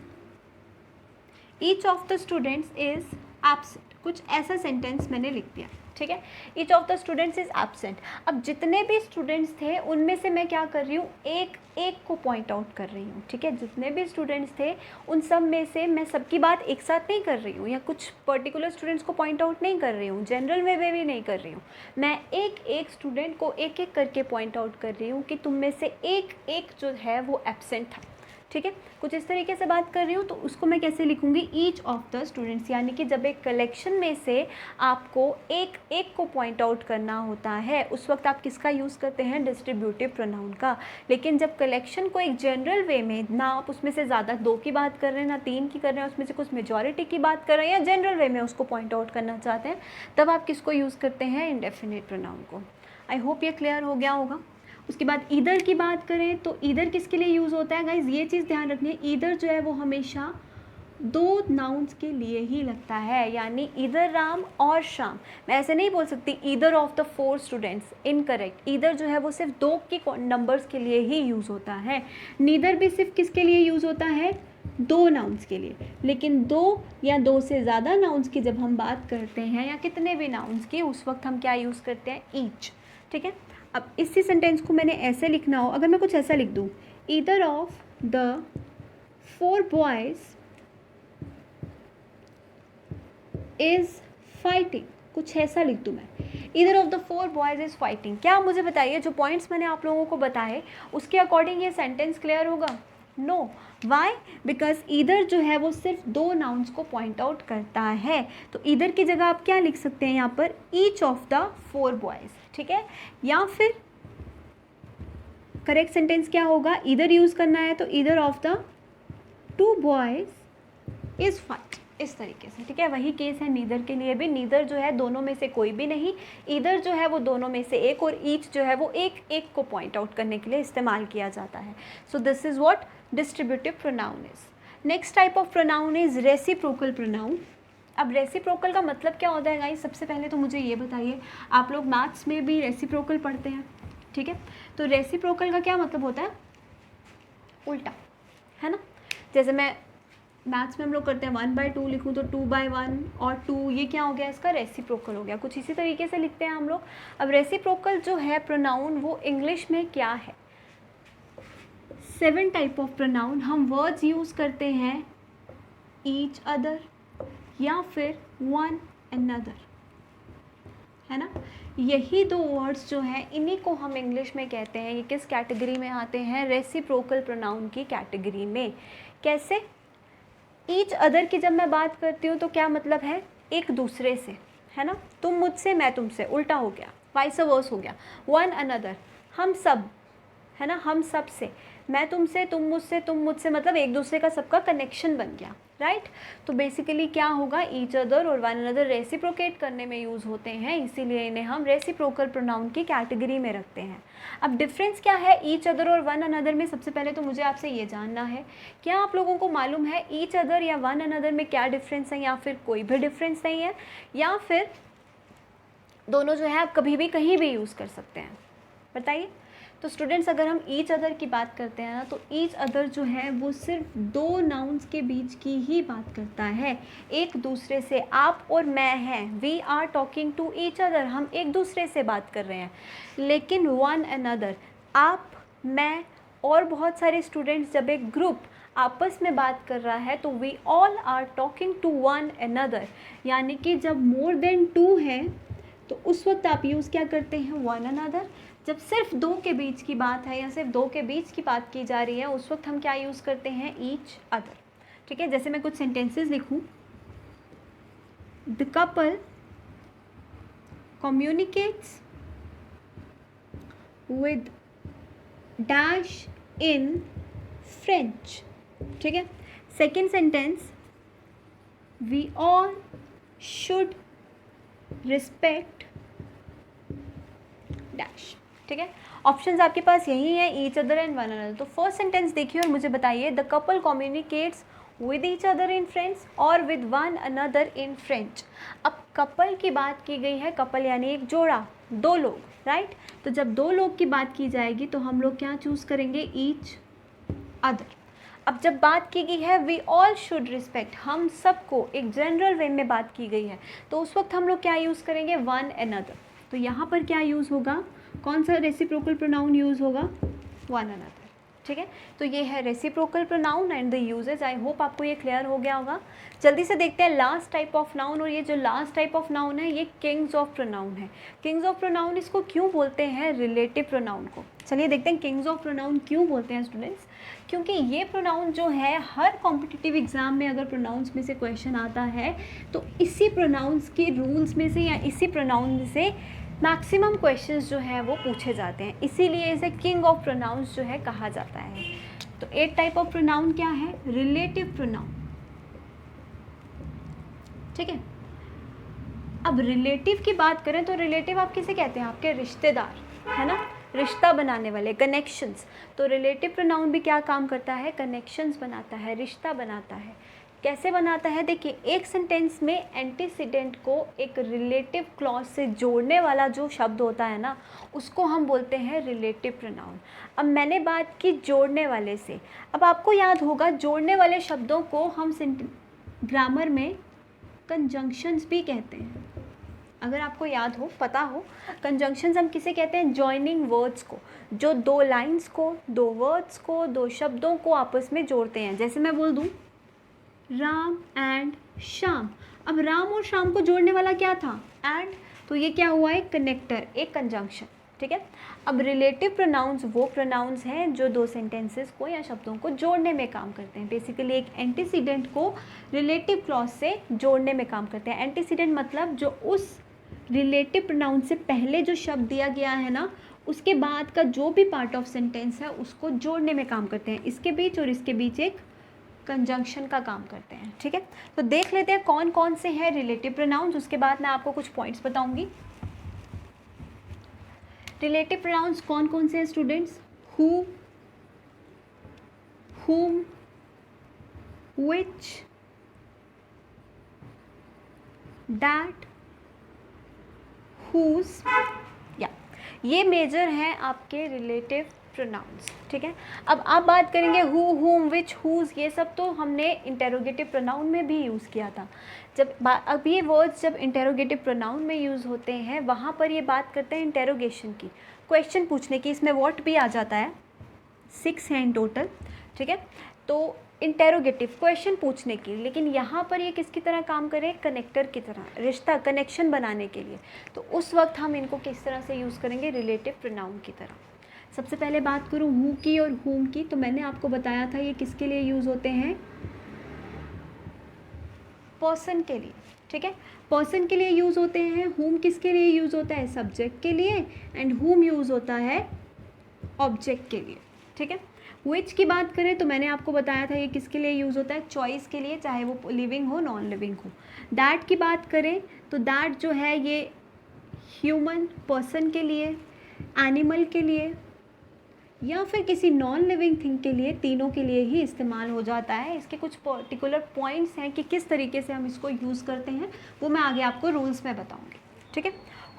each of the students is absent. कुछ ऐसा सेंटेंस मैंने लिख दिया, ठीक है। Each of the students is absent. अब जितने भी स्टूडेंट्स थे उनमें से मैं क्या कर रही हूँ? एक एक को पॉइंट आउट कर रही हूँ, ठीक है। जितने भी स्टूडेंट्स थे उन सब में से मैं सबकी बात एक साथ नहीं कर रही हूँ या कुछ पर्टिकुलर स्टूडेंट्स को पॉइंट आउट नहीं कर रही हूँ, जनरल वे में भी नहीं कर रही हूँ। मैं एक एक स्टूडेंट को एक एक करके पॉइंट आउट कर रही हूँ कि तुम में से एक एक जो है वो एब्सेंट था, ठीक है। कुछ इस तरीके से बात कर रही हूँ। तो उसको मैं कैसे लिखूँगी? ईच ऑफ द स्टूडेंट्स, यानी कि जब एक कलेक्शन में से आपको एक एक को पॉइंट आउट करना होता है उस वक्त आप किसका यूज़ करते हैं? डिस्ट्रीब्यूटिव प्रोनाउन का। लेकिन जब कलेक्शन को एक जनरल वे में, ना आप उसमें से ज़्यादा 2 की बात कर रहे हैं ना 3 की कर रहे हैं, उसमें से कुछ मेजॉरिटी की बात कर रहे हैं या जनरल वे में उसको पॉइंट आउट करना चाहते हैं, तब आप किसको यूज़ करते हैं? इंडेफिनिट प्रोनाउन को। आई होप ये क्लियर हो गया होगा। उसके बाद ईदर की बात करें तो ईदर किसके लिए यूज़ होता है गाइज? ये चीज़ ध्यान रखनी है, ईदर जो है वो हमेशा 2 नाउन्स के लिए ही लगता है, यानी ईदर राम और श्याम। मैं ऐसे नहीं बोल सकती either of the 4 students, incorrect. Either जो है वो सिर्फ 2 की नंबर्स के लिए ही यूज़ होता है। नीदर भी सिर्फ किसके लिए यूज़ होता है? 2 नाउन्स के लिए। लेकिन 2 या 2 से ज़्यादा नाउन्स की जब हम बात करते हैं या कितने भी नाउन्स की, उस वक्त हम क्या यूज़ करते हैं? ईच, ठीक है। अब इसी सेंटेंस को मैंने ऐसे लिखना हो, अगर मैं कुछ ऐसा लिख दूँ, either of the 4 boys is fighting, कुछ ऐसा लिख दूँ मैं, either of the 4 boys is fighting. क्या मुझे बताइए, जो पॉइंट्स मैंने आप लोगों को बताए उसके अकॉर्डिंग ये सेंटेंस क्लियर होगा? नो। वाई? बिकॉज ईदर जो है वो सिर्फ 2 नाउन्स को पॉइंट आउट करता है। तो ईदर की जगह आप क्या लिख सकते हैं यहाँ पर? ईच ऑफ द 4 बॉयज़, ठीक है। या फिर करेक्ट सेंटेंस क्या होगा? ईदर यूज़ करना है तो either of the 2 boys is fight, इस तरीके से, ठीक है। वही केस है नीदर के लिए भी। नीदर जो है दोनों में से कोई भी नहीं, ईदर जो है वो दोनों में से एक, और ईच जो है वो एक एक को पॉइंट आउट करने के लिए इस्तेमाल किया जाता है। So this is what distributive pronoun is. Next type of pronoun is reciprocal pronoun. अब रेसिप्रोकल का मतलब क्या होता है गाइस? सबसे पहले तो मुझे ये बताइए, आप लोग मैथ्स में भी रेसिप्रोकल पढ़ते हैं, ठीक है। तो रेसिप्रोकल का क्या मतलब होता है? उल्टा, है ना। जैसे मैं मैथ्स में हम लोग करते हैं 1/2 लिखूँ तो 2/1 और 2, ये क्या हो गया? इसका रेसिप्रोकल हो गया। कुछ इसी तरीके से लिखते हैं हम लोग। अब रेसिप्रोकल जो है प्रोनाउन वो इंग्लिश में क्या है? 7 टाइप ऑफ प्रोनाउन हम वर्ड्स यूज़ करते हैं, ईच अदर या फिर वन अनदर, है ना। यही 2 वर्ड्स जो हैं इन्हीं को हम इंग्लिश में कहते हैं, ये किस कैटेगरी में आते हैं? रेसिप्रोकल प्रोनाउन की कैटेगरी में। कैसे? ईच अदर की जब मैं बात करती हूँ तो क्या मतलब है? एक दूसरे से, है ना। तुम मुझसे मैं तुमसे, उल्टा हो गया, वाइस वर्स हो गया। वन अनदर, हम सब, है ना, हम सब से। मैं तुमसे, तुम मुझसे, तुम मुझसे, मतलब एक दूसरे का सबका कनेक्शन बन गया, राइट। तो बेसिकली क्या होगा? ईच अदर और वन अनदर रेसिप्रोकेट करने में यूज़ होते हैं, इसीलिए इन्हें हम रेसिप्रोकल प्रोनाउन की कैटेगरी में रखते हैं। अब डिफरेंस क्या है ईच अदर और वन अनदर में? सबसे पहले तो मुझे आपसे ये जानना है, क्या आप लोगों को मालूम है ईच अदर या वन अनदर में क्या डिफरेंस है, या फिर कोई भी डिफरेंस नहीं है, या फिर दोनों जो है आप कभी भी कहीं भी यूज़ कर सकते हैं? बताइए। तो स्टूडेंट्स, अगर हम ईच अदर की बात करते हैं ना, तो ईच अदर जो है वो सिर्फ 2 नाउन्स के बीच की ही बात करता है, एक दूसरे से। आप और मैं हैं, we are talking to each other, हम एक दूसरे से बात कर रहे हैं। लेकिन वन अनदर, आप, मैं और बहुत सारे स्टूडेंट्स, जब एक ग्रुप आपस में बात कर रहा है तो we all are talking to one another, यानी कि जब मोर देन टू है तो उस वक्त आप यूज़ क्या करते हैं, वन अनदर। जब सिर्फ दो के बीच की बात है या सिर्फ दो के बीच की बात की जा रही है उस वक्त हम क्या यूज़ करते हैं, ईच अदर। ठीक है, जैसे मैं कुछ सेंटेंसेस लिखूं, the couple communicates with dash in French. ठीक है, second sentence, we all should respect dash. ठीक है, ऑप्शंस आपके पास यही है, each other and one another. तो फर्स्ट सेंटेंस देखिए और मुझे बताइए, the couple communicates with each other in French और with one another in French. अब कपल की बात की गई है, कपल यानी एक जोड़ा, दो लोग, राइट। तो जब दो लोग की बात की जाएगी तो हम लोग क्या चूज़ करेंगे, ईच अदर। अब जब बात की गई है वी ऑल शुड रिस्पेक्ट, हम सबको एक जनरल वे में बात की गई है, तो उस वक्त हम लोग क्या यूज़ करेंगे, वन अनदर। तो यहाँ पर क्या यूज़ होगा, कौन सा रेसिप्रोकल प्रोनाउन यूज़ होगा, वन अनदर। ठीक है, तो ये है reciprocal pronoun and the uses. I hope आपको ये क्लियर हो गया होगा। जल्दी से देखते हैं लास्ट टाइप ऑफ नाउन, और ये जो लास्ट टाइप ऑफ नाउन है ये किंग्स ऑफ प्रोनाउन है। किंग्स ऑफ प्रोनाउन इसको क्यों बोलते हैं, रिलेटिव प्रोनाउन को। चलिए देखते हैं किंग्स ऑफ प्रोनाउन क्यों बोलते हैं स्टूडेंट्स। क्योंकि ये प्रोनाउन जो है हर कॉम्पिटिटिव एग्जाम में अगर प्रोनाउंस में से क्वेश्चन आता है तो इसी प्रोनाउंस के रूल्स में से या इसी प्रोनाउन में से मैक्सिमम क्वेश्चंस जो है वो पूछे जाते हैं, इसीलिए इसे किंग ऑफ प्रोनाउंस जो है कहा जाता है। तो एक टाइप ऑफ प्रोनाउन क्या है, रिलेटिव प्रोनाउन। ठीक है, अब रिलेटिव की बात करें तो रिलेटिव आप किसे कहते हैं, आपके रिश्तेदार, है ना, रिश्ता बनाने वाले, कनेक्शंस। तो रिलेटिव प्रोनाउन भी क्या काम करता है, कनेक्शंस बनाता है, रिश्ता बनाता है। कैसे बनाता है, देखिए एक सेंटेंस में एंटीसीडेंट को एक रिलेटिव क्लॉज से जोड़ने वाला जो शब्द होता है ना, उसको हम बोलते हैं रिलेटिव प्रोनाउन। अब मैंने बात की जोड़ने वाले से, अब आपको याद होगा जोड़ने वाले शब्दों को हम ग्रामर में कंजंक्शंस भी कहते हैं। अगर आपको याद हो, पता हो, कंजंक्शंस हम किसे कहते हैं, जॉइनिंग वर्ड्स को, जो दो लाइंस को, दो वर्ड्स को, दो शब्दों को आपस में जोड़ते हैं। जैसे मैं बोल दूं राम एंड श्याम, अब राम और श्याम को जोड़ने वाला क्या था, एंड, तो ये क्या हुआ, एक कनेक्टर, एक कंजंक्शन। ठीक है, अब रिलेटिव प्रोनाउंस वो प्रोनाउंस हैं जो दो सेंटेंसेस को या शब्दों को जोड़ने में काम करते हैं। बेसिकली एक एंटीसीडेंट को रिलेटिव क्लॉज से जोड़ने में काम करते हैं। एंटीसीडेंट मतलब जो उस रिलेटिव प्रोनाउन से पहले जो शब्द दिया गया है ना, उसके बाद का जो भी पार्ट ऑफ सेंटेंस है उसको जोड़ने में काम करते हैं। इसके बीच और इसके बीच एक कंजंक्शन का काम करते हैं। ठीक है, तो देख लेते हैं कौन कौन से हैं रिलेटिव प्रोनाउंस, उसके बाद मैं आपको कुछ पॉइंट्स बताऊंगी। रिलेटिव प्रोनाउंस कौन कौन से हैं students, who, whom, which, that, whose, या ये मेजर हैं आपके रिलेटिव प्रोनाउंस। ठीक है, अब आप बात करेंगे हु, whom, which, whose, ये सब तो हमने इंटेरोगेटिव प्रोनाउन में भी यूज़ किया था। अब ये वर्ड्स जब इंटेरोगेटिव प्रोनाउन में यूज़ होते हैं वहाँ पर ये बात करते हैं इंटेरोगेशन की, क्वेश्चन पूछने की। इसमें व्हाट भी आ जाता है, 6 हैं इन टोटल। ठीक है, तो इंटेरोगेटिव, क्वेश्चन पूछने की, लेकिन यहाँ पर ये किसकी तरह काम करे, कनेक्टर की तरह, रिश्ता, कनेक्शन बनाने के लिए। तो उस वक्त हम इनको किस तरह से यूज़ करेंगे, रिलेटिव प्रोनाउन की तरह। सबसे पहले बात करूँ हु की और whom की, तो मैंने आपको बताया था ये किसके लिए यूज़ होते हैं, पर्सन के लिए। ठीक है, पर्सन के लिए यूज़ होते हैं। whom किसके लिए यूज़ होता है, सब्जेक्ट के लिए, एंड whom यूज़ होता है ऑब्जेक्ट के लिए। ठीक है, which की बात करें तो मैंने आपको बताया था ये किसके लिए यूज़ होता है, चॉइस के लिए, चाहे वो लिविंग हो नॉन लिविंग हो। दैट की बात करें तो दैट जो है ये ह्यूमन पर्सन के लिए, एनिमल के लिए, या फिर किसी नॉन लिविंग थिंग के लिए, तीनों के लिए ही इस्तेमाल हो जाता है। इसके कुछ पर्टिकुलर पॉइंट्स हैं कि किस तरीके से हम इसको यूज़ करते हैं, वो मैं आगे आपको रूल्स में बताऊंगी। ठीक है,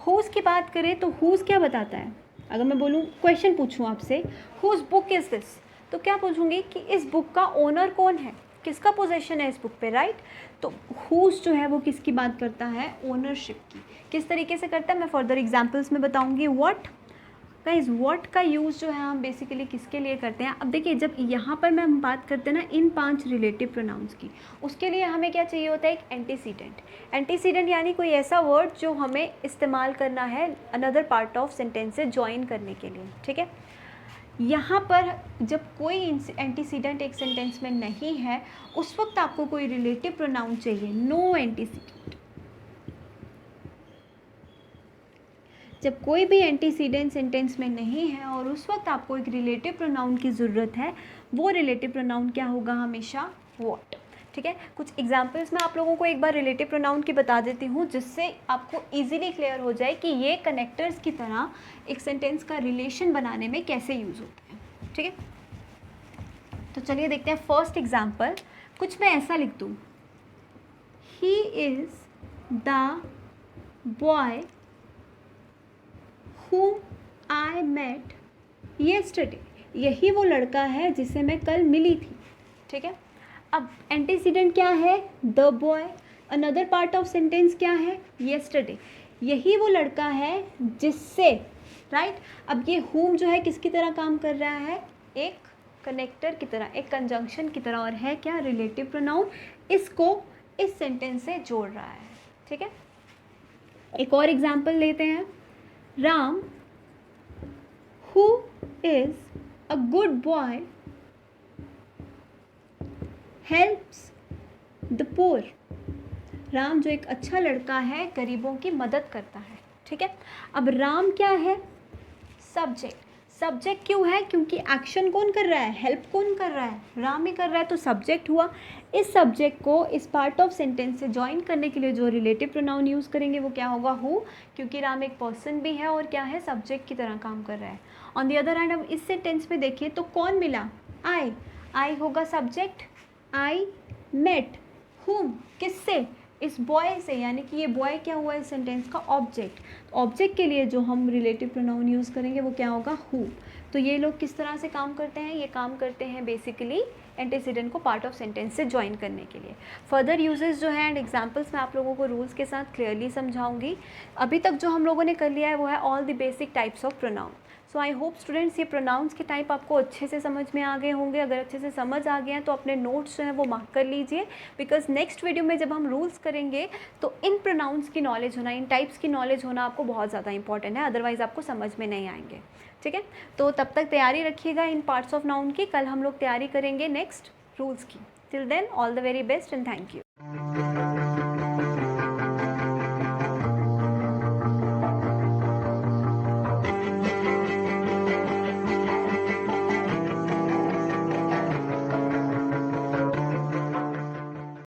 हुज की बात करें तो हुज क्या बताता है, अगर मैं बोलूँ, क्वेश्चन पूछूँ आपसे, हुज बुक इज़ दिस, तो क्या पूछूंगी कि इस बुक का ओनर कौन है, किसका पोजेशन है इस बुक पे, राइट। तो हुज जो है वो किसकी बात करता है, ओनरशिप की। किस तरीके से करता है मैं फर्दर एग्जाम्पल्स में बताऊँगी। व्हाट गाइस व्हाट का यूज़ जो है हम बेसिकली किसके लिए करते हैं? अब देखिए जब यहाँ पर मैं हम बात करते हैं ना इन 5 रिलेटिव प्रोनाउंस की, उसके लिए हमें क्या चाहिए होता है? एक एंटीसीडेंट। एंटीसीडेंट यानी कोई ऐसा वर्ड जो हमें इस्तेमाल करना है अनदर पार्ट ऑफ सेंटेंस से जॉइन करने के लिए, ठीक है। यहाँ पर जब कोई एंटीसीडेंट एक सेंटेंस में नहीं है, उस वक्त आपको कोई रिलेटिव प्रोनाउन चाहिए। No antecedent. जब कोई भी एंटीसीडेंट सेंटेंस में नहीं है और उस वक्त आपको एक रिलेटिव प्रोनाउन की ज़रूरत है, वो रिलेटिव प्रोनाउन क्या होगा? हमेशा व्हाट। ठीक है, कुछ एग्जांपल्स मैं आप लोगों को एक बार रिलेटिव प्रोनाउन की बता देती हूँ, जिससे आपको इजीली क्लियर हो जाए कि ये कनेक्टर्स की तरह एक सेंटेंस का रिलेशन बनाने में कैसे यूज़ होते हैं। ठीक है, तो चलिए देखते हैं फर्स्ट एग्जाम्पल। कुछ मैं ऐसा लिख दूँ, he is the boy whom I met yesterday। यही वो लड़का है जिसे मैं कल मिली थी। ठीक है, अब एंटीसीडेंट क्या है? The boy. Another part of sentence क्या है? yesterday। यही वो लड़का है जिससे, राइट। अब ये whom जो है किसकी तरह काम कर रहा है? एक कनेक्टर की तरह, एक कंजंक्शन की तरह, और है क्या? Relative pronoun. इसको इस सेंटेंस से जोड़ रहा है। ठीक है, एक और एग्जाम्पल लेते हैं। Ram, who is a good boy, helps the poor। Ram जो एक अच्छा लड़का है, गरीबों की मदद करता है। ठीक है, अब राम क्या है? सब्जेक्ट। सब्जेक्ट क्यों है? क्योंकि एक्शन कौन कर रहा है? हेल्प कौन कर रहा है? राम ही कर रहा है, तो सब्जेक्ट हुआ। इस सब्जेक्ट को इस पार्ट ऑफ सेंटेंस से जॉइन करने के लिए जो रिलेटिव प्रोनाउन यूज़ करेंगे वो क्या होगा? हु, क्योंकि राम एक पर्सन भी है और क्या है? सब्जेक्ट की तरह काम कर रहा है। ऑन दी अदर हैंड, अब इस सेंटेंस में देखिए तो कौन मिला? आई। आई होगा सब्जेक्ट। आई मेट हुम, किससे? इस बॉय से, यानी कि ये बॉय क्या हुआ इस सेंटेंस का? ऑब्जेक्ट। ऑब्जेक्ट के लिए जो हम रिलेटिव प्रोनाउन यूज़ करेंगे वो क्या होगा? हु। तो ये लोग किस तरह से काम करते हैं? ये काम करते हैं बेसिकली एंटीसीडेंट को पार्ट ऑफ सेंटेंस से ज्वाइन करने के लिए। फर्दर यूजेस जो है एंड एग्जांपल्स मैं आप लोगों को रूल्स के साथ क्लियरली समझाऊंगी। अभी तक जो हम लोगों ने कर लिया है वो है all the basic types of pronoun. So I hope students ये प्रोनाउंस के टाइप आपको अच्छे से समझ में आ गए होंगे। अगर अच्छे से समझ आ गए हैं तो अपने नोट्स जो हैं वो मार्क कर लीजिए, बिकॉज नेक्स्ट वीडियो में जब हम रूल्स करेंगे तो इन प्रोनाउंस की नॉलेज होना, इन टाइप्स की नॉलेज होना आपको बहुत ज़्यादा इंपॉर्टेंट है, अदरवाइज़ आपको समझ में नहीं आएंगे। ठीक है, तो तब तक तैयारी रखिएगा इन पार्ट्स ऑफ नाउन की। कल हम लोग तैयारी करेंगे नेक्स्ट रूल्स की। Till then all the very best and thank you.